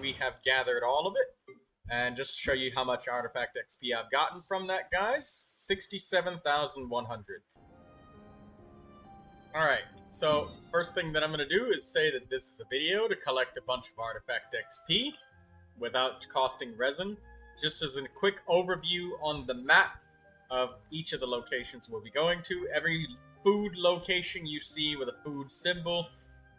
we have gathered all of it. And just to show you how much artifact XP I've gotten from that, guys, 67,100. Alright, so first thing that I'm going to do is say that this is a video to collect a bunch of artifact XP without costing resin. Just as a quick overview on the map of each of the locations we'll be going to, every food location you see with a food symbol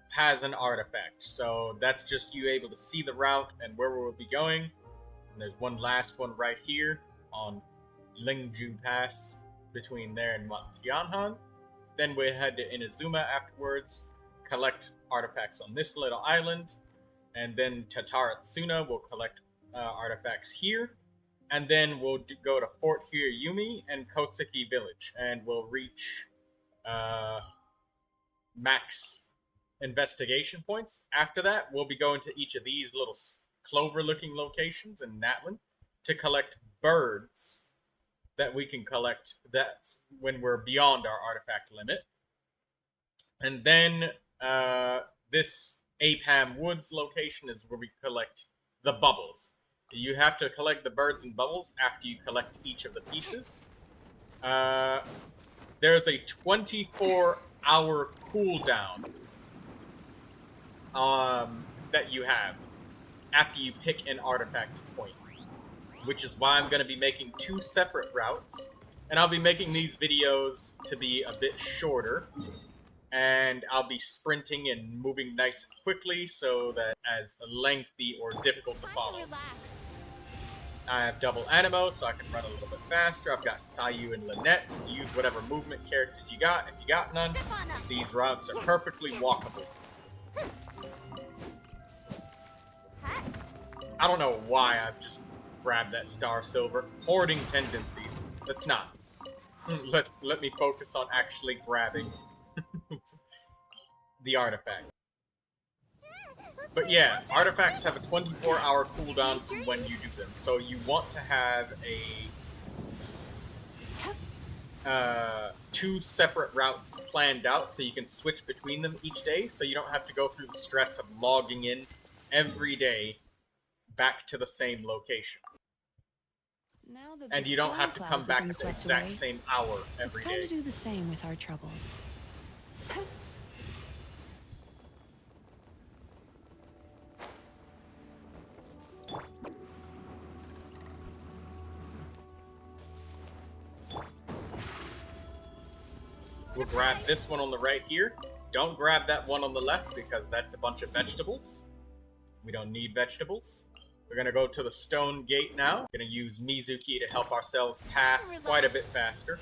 has an artifact. So that's just you able to see the route and where we'll be going. And there's one last one right here on Lingju Pass between there and Tianhan. Then we head to Inazuma afterwards, collect artifacts on this little island, and then Tataratsuna will collect artifacts here. And then we'll go to Fort Hirayumi and Koseki Village, and we'll reach max investigation points. After that, we'll be going to each of these little clover-looking locations in Natlan to collect birds that we can collect that's when we're beyond our artifact limit. And then this Apam Woods location is where we collect the bubbles. You have to collect the birds and bubbles after you collect each of the pieces. There's a 24-hour cooldown that you have after you pick an artifact point, which is why I'm going to be making two separate routes, and I'll be making these videos to be a bit shorter, and I'll be sprinting and moving nice and quickly so that as lengthy or difficult to follow. I have double Animo, so I can run a little bit faster. I've got Sayu and Lynette. Use whatever movement characters you got. If you got none, these routes are perfectly walkable. I don't know why I've just grabbed that Star Silver. Hoarding tendencies. Let's not. Let me focus on actually grabbing the artifact. But yeah, artifacts have a 24-hour cooldown from when you do them. So you want to have a two separate routes planned out so you can switch between them each day, so you don't have to go through the stress of logging in every day back to the same location. And you don't have to come back at the exact same hour every day. It's time to do the same with our troubles. We'll grab this one on the right here. Don't grab that one on the left because that's a bunch of vegetables. We don't need vegetables. We're going to go to the stone gate now. We're going to use Mizuki to help ourselves path quite a bit faster.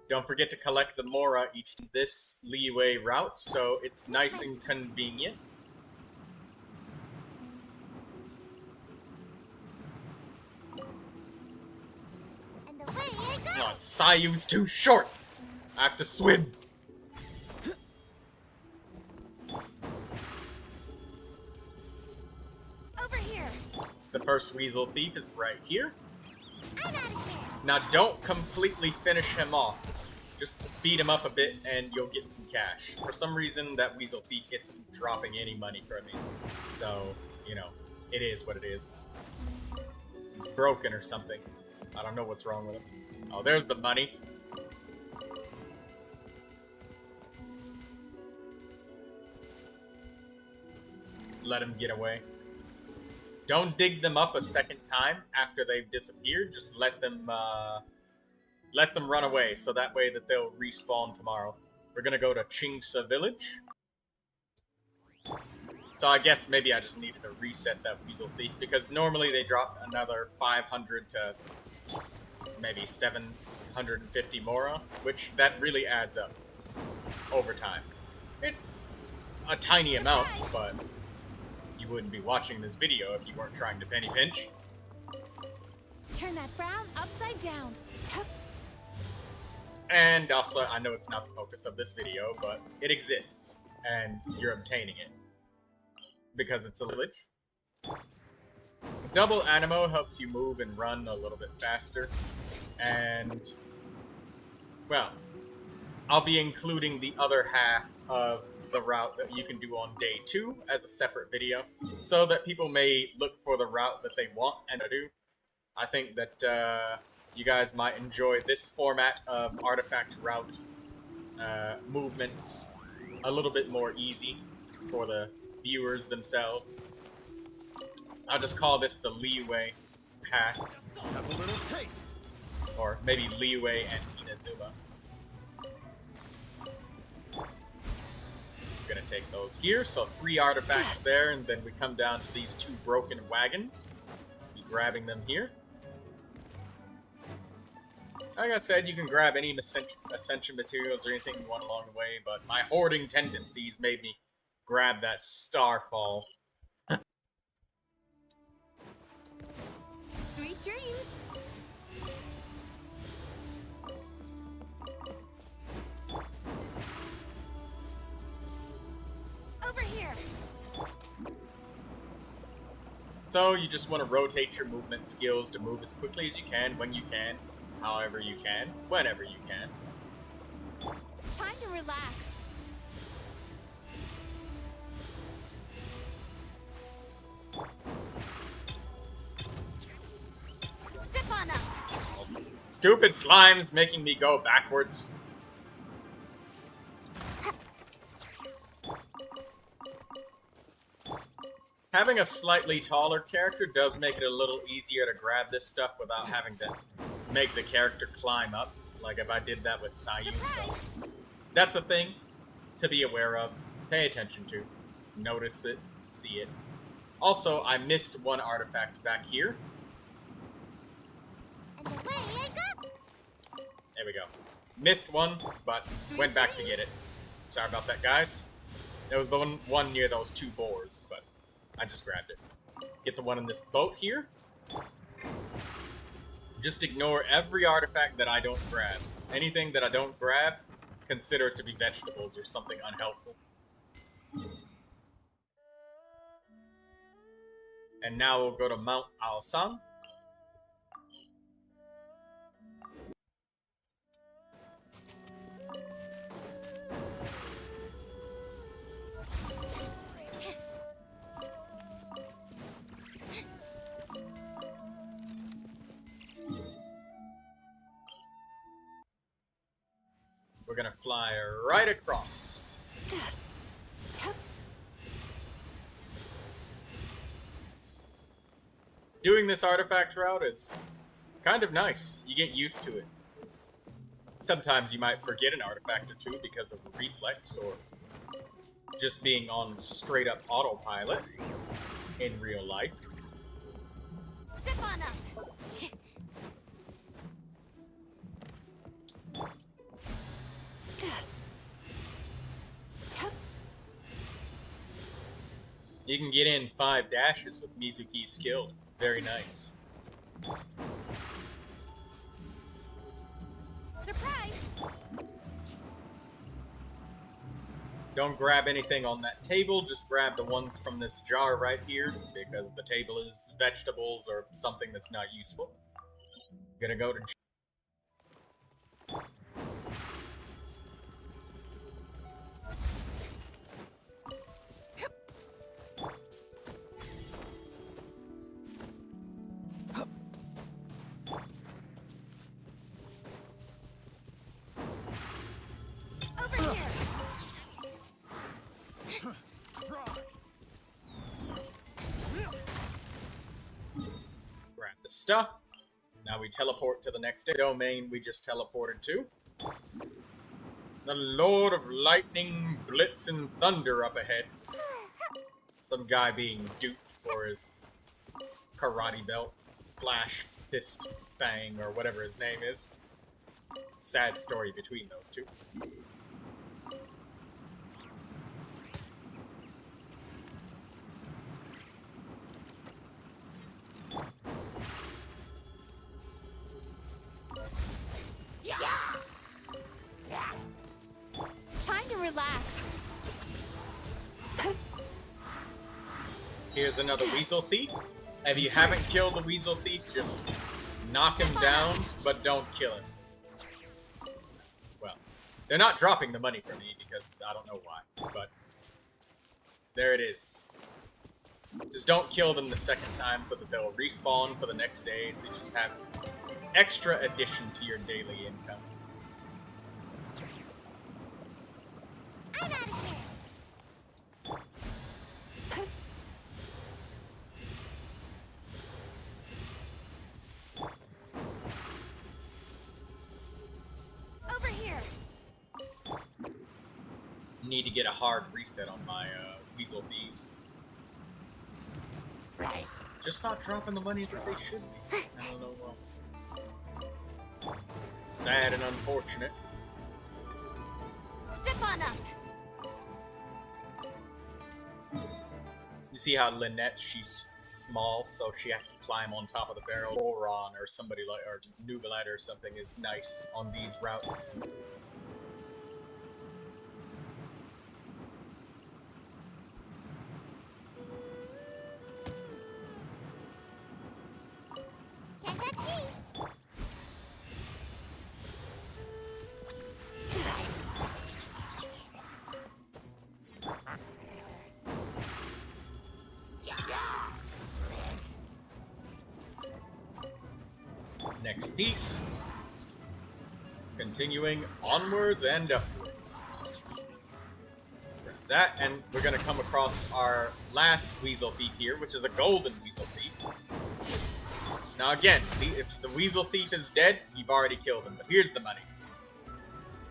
Don't forget to collect the Mora each this Liyue route, so it's nice and convenient. Oh, Sayu's too short! I have to swim! Over here. The first Weasel Thief is right here. Now don't completely finish him off. Just beat him up a bit and you'll get some cash. For some reason, that Weasel Thief isn't dropping any money for me. So, you know, it is what it is. He's broken or something. I don't know what's wrong with him. Oh, there's the money. Let him get away. Don't dig them up a second time after they've disappeared. Just let them run away, so that way that they'll respawn tomorrow. We're gonna go to Chingsa Village. So I guess maybe I just needed to reset that Weasel Thief, because normally they drop another 500 to maybe 750 Mora, which that really adds up over time. It's a tiny amount, but you wouldn't be watching this video if you weren't trying to penny pinch. Turn that frown upside down. And also, I know it's not the focus of this video, but it exists, and you're obtaining it. Because it's a village. Double Animo helps you move and run a little bit faster, and well, I'll be including the other half of the route that you can do on day 2 as a separate video, so that people may look for the route that they want and do. I think that you guys might enjoy this format of artifact route movements a little bit more easy for the viewers themselves. I'll just call this the Liyue path. Have a little taste. Or maybe Liyue and Inazuma. Gonna take those here, so 3 artifacts there, and then we come down to these 2 broken wagons. Be grabbing them here. Like I said, you can grab any ascension materials or anything you want along the way, but my hoarding tendencies made me grab that Starfall. Sweet dreams. Over here. So you just want to rotate your movement skills to move as quickly as you can, when you can, however you can, whenever you can. Time to relax. Zip on up. Stupid slimes making me go backwards. Having a slightly taller character does make it a little easier to grab this stuff without having to make the character climb up, like if I did that with Sayu. So that's a thing to be aware of, pay attention to, notice it, see it. Also, I missed one artifact back here. And away I go. There we go. Missed one, but went back to get it. Sorry about that, guys. There was the one near those 2 boars, but I just grabbed it. Get the one in this boat here. Just ignore every artifact that I don't grab. Anything that I don't grab, consider it to be vegetables or something unhelpful. And now we'll go to Mount Aosang. We're gonna fly right across. Doing this artifact route is kind of nice. You get used to it. Sometimes you might forget an artifact or 2 because of the reflex or just being on straight up autopilot in real life. Zip on up. You can get in 5 dashes with Mizuki's skill. Very nice. Surprise! Don't grab anything on that table, just grab the ones from this jar right here, because the table is vegetables or something that's not useful. Gonna go to... Over here! grab the stuff. Now we teleport to the next domain we just teleported to. The Lord of Lightning, Blitz, and Thunder up ahead. Some guy being duped for his karate belts. Flash, Fist, Fang, or whatever his name is. Sad story between those 2. Time to relax. Here's another Weasel Thief. If you haven't killed the Weasel Thief, just knock him down, but don't kill him. They're not dropping the money for me because I don't know why, but there it is. Just don't kill them the second time so that they'll respawn for the next day, so you just have extra addition to your daily income. I'm out of here. Over here. Need to get a hard reset on my Weasel Thieves. Just not dropping the money that they should be. I don't know why. Sad and unfortunate. Step on up. You see how Lynette, she's small, so she has to climb on top of the barrel. Oron or somebody like, or Neuvilette or something is nice on these routes. Can't touch me. Next piece. Continuing onwards and upwards. That, and we're gonna come across our last Weasel Thief here, which is a golden Weasel Thief. Now again, if the Weasel Thief is dead, you've already killed him, but here's the money.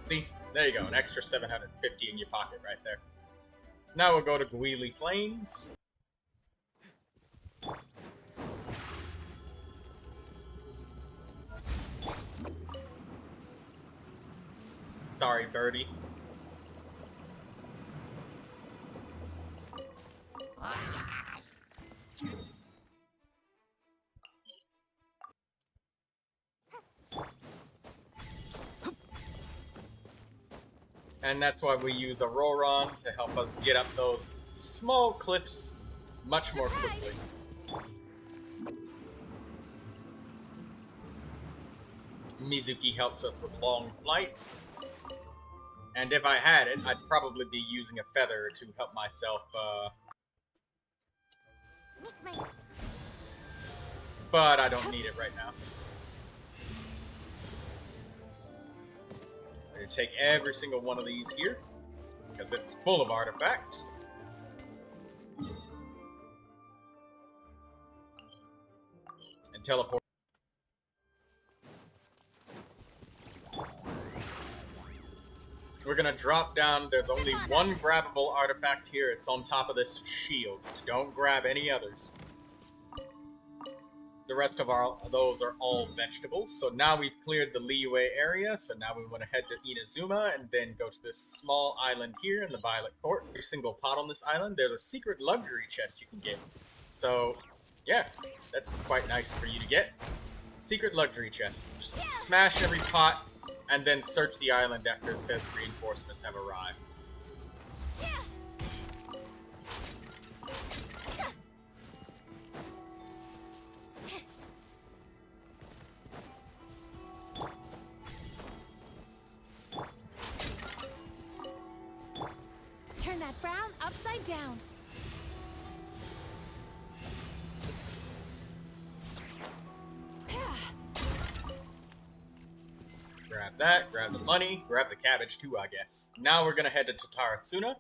See? There you go, an extra 750 in your pocket right there. Now we'll go to Neuvilette Plains. Sorry, birdie. And that's why we use Auroron to help us get up those small cliffs much more quickly. Mizuki helps us with long flights. And if I had it, I'd probably be using a feather to help myself, but I don't need it right now. I'm gonna take every single one of these here, because it's full of artifacts. And teleport. We're gonna drop down. There's only one grabbable artifact here. It's on top of this shield. Don't grab any others. The rest of those are all vegetables. So now we've cleared the Liyue area. So now we want to head to Inazuma and then go to this small island here in the Violet Court. Every single pot on this island, there's a secret luxury chest you can get. So yeah, that's quite nice for you to get. Secret luxury chest. Just smash every pot. And then search the island after it says reinforcements have arrived. Turn that frown upside down. Grab that, grab the money, grab the cabbage too, I guess. Now we're gonna head to Tataratsuna.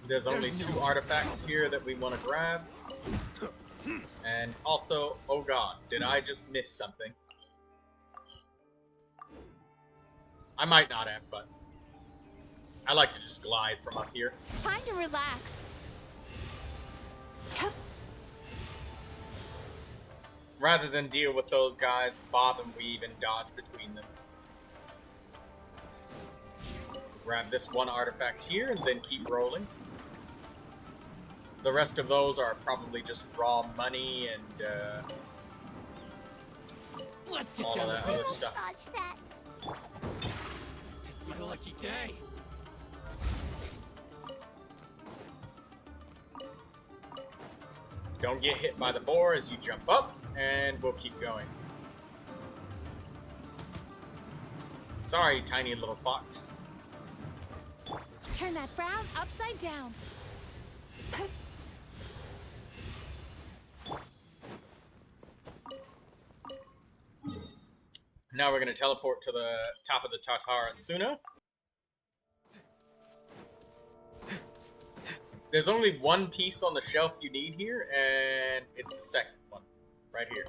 There's only 2 artifacts here that we want to grab. And also, oh god, did I just miss something? I might not have, but I like to just glide from up here. Time to relax. Rather than deal with those guys, bob and weave and dodge between them. Grab this one artifact here and then keep rolling. The rest of those are probably just raw money and Let's get all down of to that other business. stuff. Massage that. It's my lucky day. Don't get hit by the boar as you jump up, and we'll keep going. Sorry, tiny little fox. Turn that frown upside down. Now we're going to teleport to the top of the Tatara Suna. There's only one piece on the shelf you need here, and it's the second one, right here.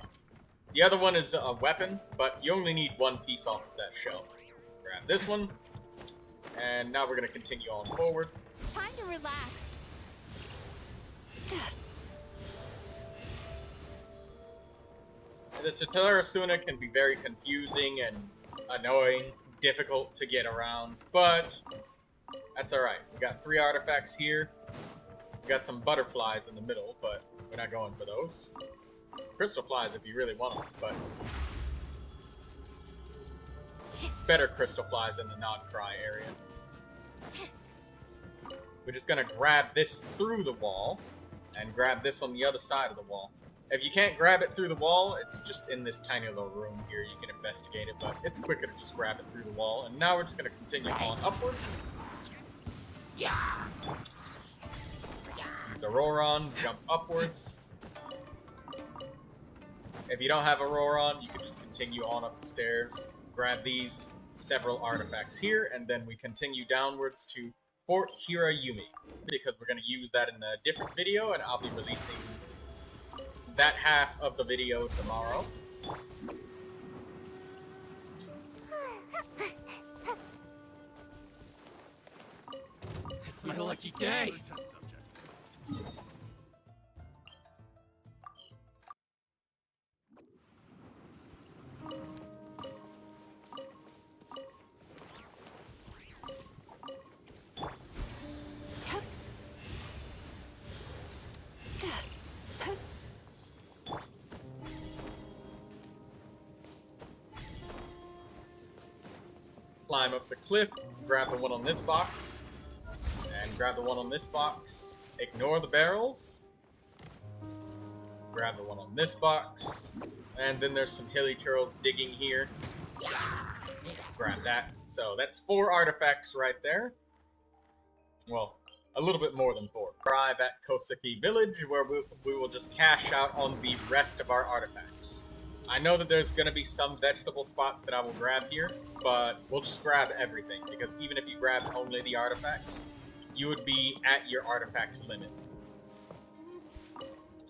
The other one is a weapon, but you only need one piece off of that shelf. Grab this one, and now we're going to continue on forward. Time to relax. The Tatara Suna can be very confusing and annoying, difficult to get around, but that's alright. We got 3 artifacts here. We got some butterflies in the middle, but we're not going for those. Crystal flies if you really want them, but better crystal flies in the Nod-Cry area. We're just gonna grab this through the wall, and grab this on the other side of the wall. If you can't grab it through the wall, it's just in this tiny little room here. You can investigate it, but it's quicker to just grab it through the wall. And now we're just gonna continue on upwards. Use Auroron, jump upwards. If you don't have Auroron, you can just continue on up the stairs. Grab these several artifacts here, and then we continue downwards to Fort Hirayumi, because we're going to use that in a different video, and I'll be releasing that half of the video tomorrow. It's my lucky day. Climb up the cliff, grab the one on this box, and grab the one on this box. Ignore the barrels. Grab the one on this box. And then there's some hilly churls digging here. Grab that. So that's 4 artifacts right there. Well, a little bit more than 4. Arrive at Koseki Village, where we will just cash out on the rest of our artifacts. I know that there's going to be some vegetable spots that I will grab here, but we'll just grab everything, because even if you grabbed only the artifacts, you would be at your artifact limit.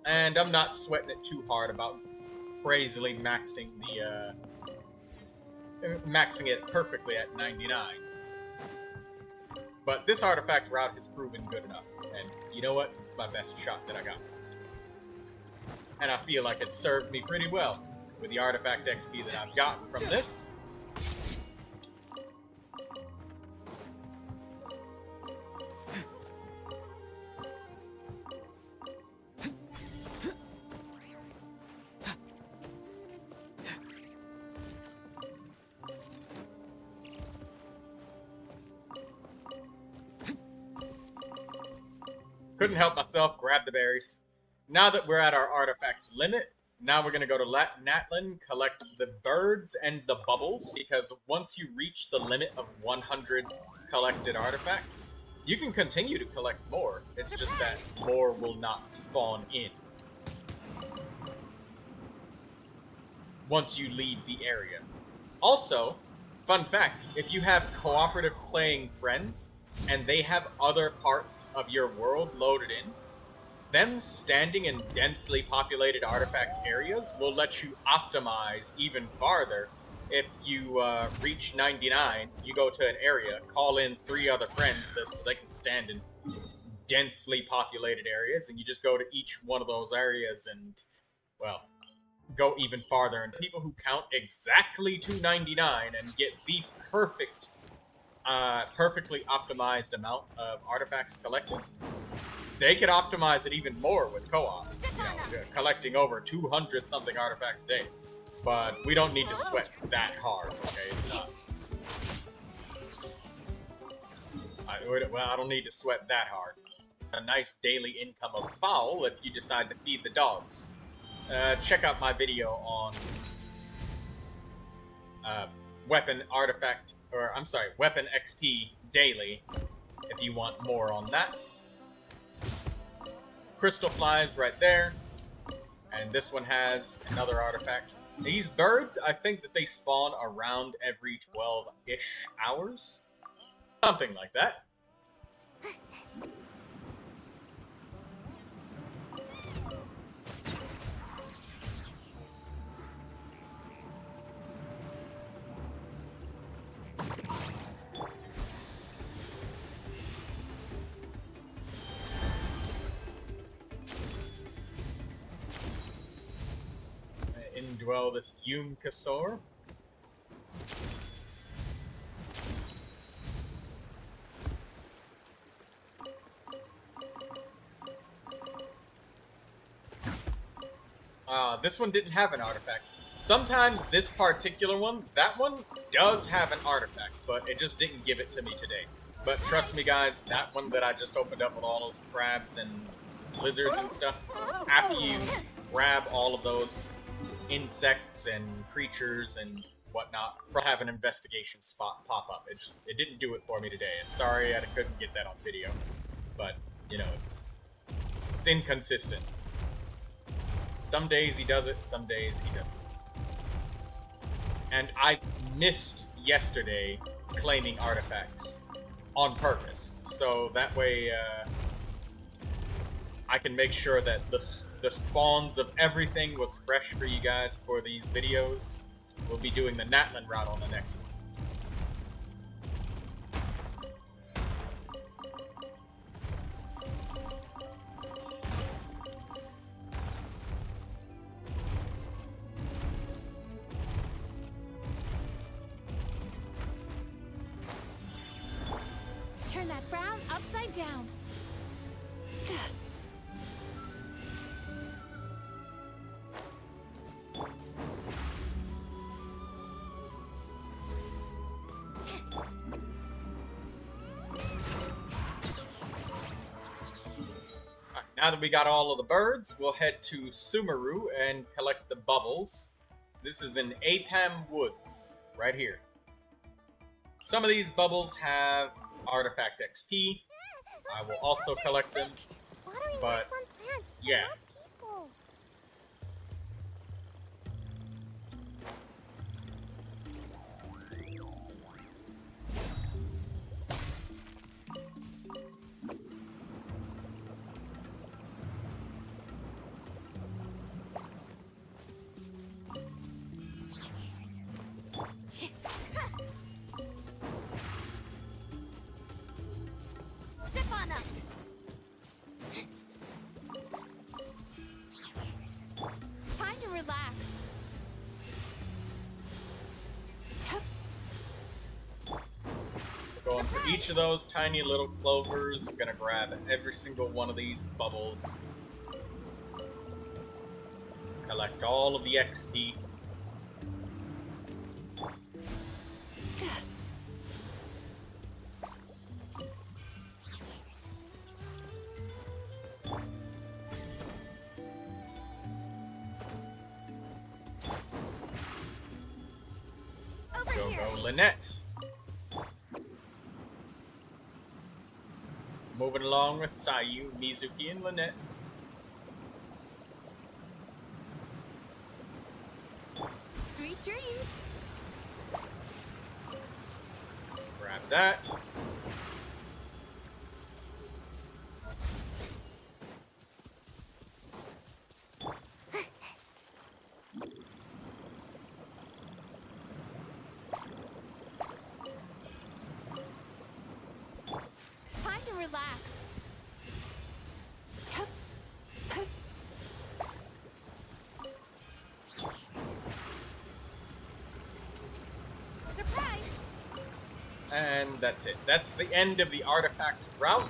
And I'm not sweating it too hard about crazily maxing it perfectly at 99. But this artifact route has proven good enough, and you know what? It's my best shot that I got. And I feel like it served me pretty well with the artifact XP that I've gotten from this. Couldn't help myself, grab the berries. Now that we're at our artifact limit, now we're going to go to Natlan, collect the birds and the bubbles, because once you reach the limit of 100 collected artifacts, you can continue to collect more. It's just that more will not spawn in once you leave the area. Also, fun fact, if you have cooperative playing friends, and they have other parts of your world loaded in, them standing in densely populated artifact areas will let you optimize even farther. If you reach 99, you go to an area, call in 3 other friends so they can stand in densely populated areas, and you just go to each one of those areas and, well, go even farther. And people who count exactly to 99 and get the perfectly optimized amount of artifacts collected, they could optimize it even more with co-op, collecting over 200 something artifacts a day. but we don't need to sweat that hard, okay? It's not... I don't need to sweat that hard. A nice daily income of fowl if you decide to feed the dogs. Check out my video on weapon XP daily if you want more on that. Crystal flies right there, and this one has another artifact. These birds, I think that they spawn around every 12-ish hours. Something like that. Indwell this Kasor. This one didn't have an artifact. Sometimes this particular one, that one does have an artifact, but it just didn't give it to me today. But trust me guys, that one that I just opened up with all those crabs and lizards and stuff, after you grab all of those insects and creatures and whatnot, we'll have an investigation spot pop up. It didn't do it for me today. Sorry I couldn't get that on video. But, you know, it's inconsistent. Some days he does it, some days he doesn't. And I missed yesterday claiming artifacts on purpose. So that way, I can make sure that the spawns of everything was fresh for you guys for these videos. We'll be doing the Natlan route on the next one. Turn that frown upside down. Now that we got all of the birds, we'll head to Sumeru and collect the bubbles. This is in Apam Woods, right here. Some of these bubbles have artifact XP. I will also collect them, but yeah. Time to relax. Going for each of those tiny little clovers. I'm gonna grab every single one of these bubbles. Collect all of the XP. Go Lynette. Moving along with Sayu, Mizuki, and Lynette. Sweet dreams. Grab that. Time to relax. Surprise! And that's it. That's the end of the artifact route.